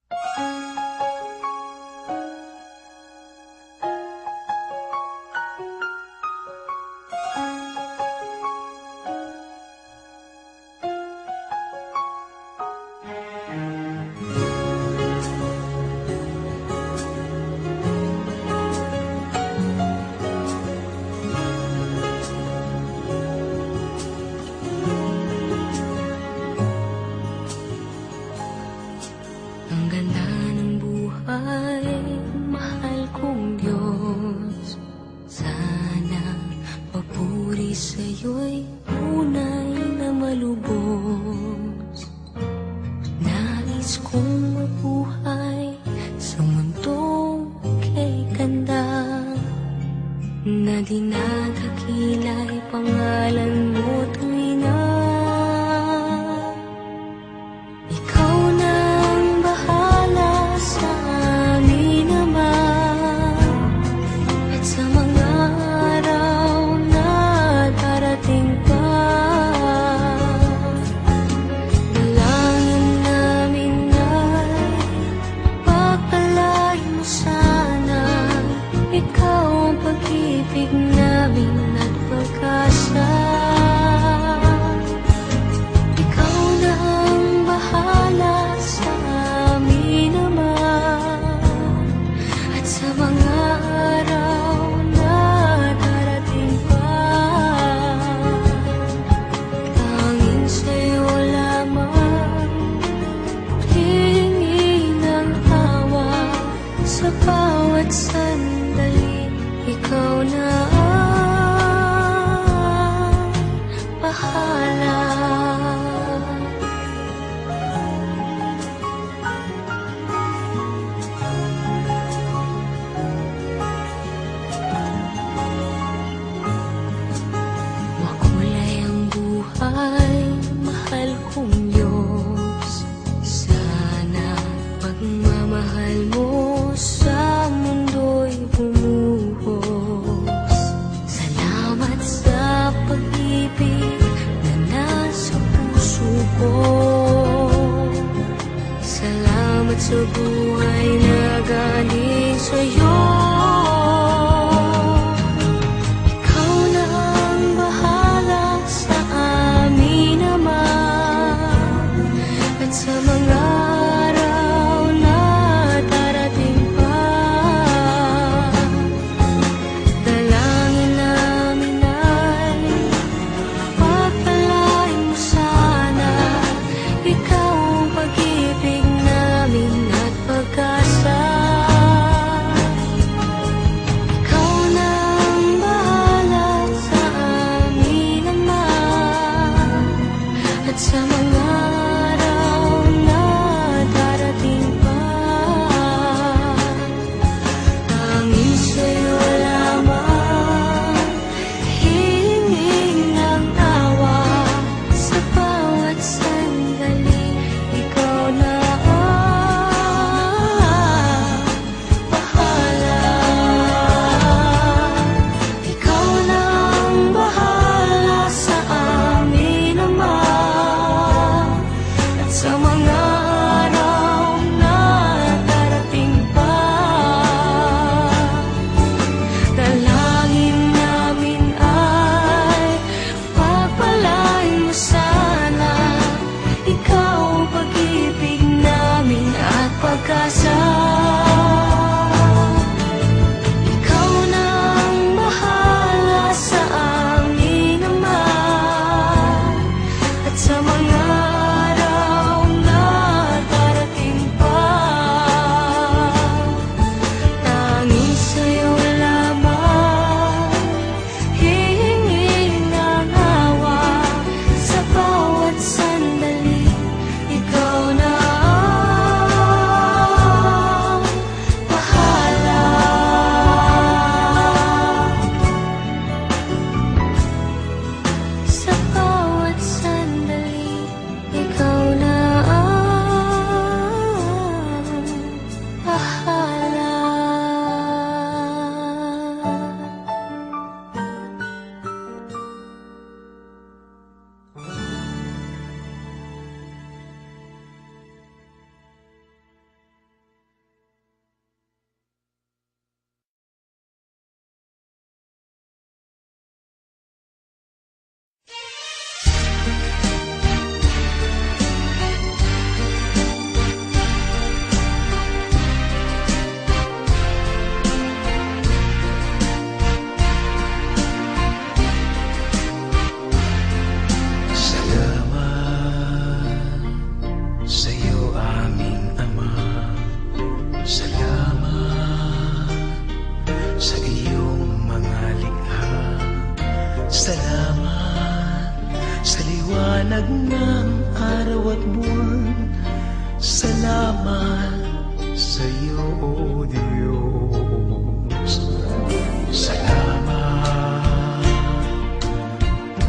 Ang ganda ng buhay, mahal kong Diyos. Sana papuri sa'yo'y tunay na malubos. Nais kong mabuhay sa mundong kay ganda, na dinadakila'y pangalan mo tuwing na ikaw na ang bahala sa amin naman. At sa mga araw na darating pa, dalangin namin ay pagpalain mo sana. Ikaw ang pag-ibig namin at pag-asa. Ikaw na ang bahala sa amin naman. At sa mga araw na darating pa, tanging sa'yo lamang hihingi ng awa sa bawat sandali. Ikaw na ang bahala. Makulay ang buhay, mahal kong Diyos. Sana pagmamahal mo sa mundo'y bumuhos. Salamat sa pag-ibig na nasa puso ko. Salamat sa buhay na galing sa'yo. Ikaw na ang bahala sa amin naman. At sa mga araw na darating pa, dalangin namin ay pagpalain mo sana. Ikaw ang pag-ibig namin at pag-asa. sa liwanag ng araw at buwan. Salamat sa iyo, O Diyos. Salamat,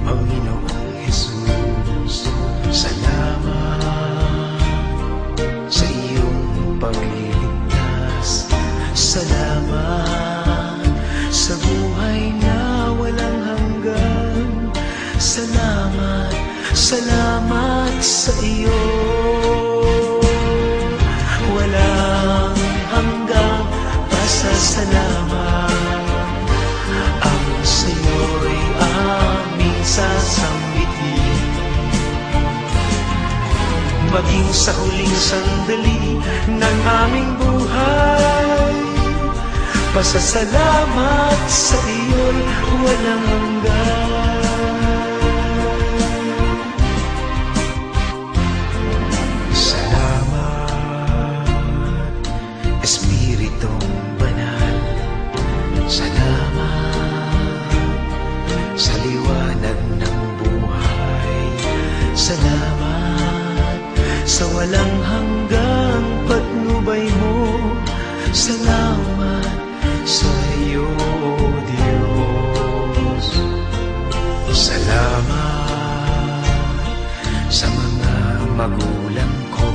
Panginoong Jesus. Salamat sa iyong pagliligtas. Salamat sa buhay na walang hanggan. Salamat, salamat sa iyo. Walang hanggang pasasalamat ang sa'yo'y aming sasambitin. Maging sa huling sandali ng aming buhay, pasasalamat sa iyo'y walang hanggan. Espiritong banal, salamat sa liwanag ng buhay. Salamat sa walang hanggang patnubay mo. Salamat sa iyo, Diyos. Salamat sa mga magulang ko.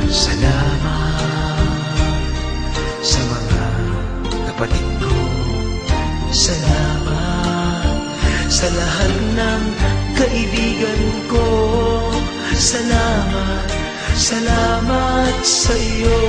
Salamat sa mga kapatid ko. Salamat sa lahat ng kaibigan ko. Salamat, salamat sa iyo.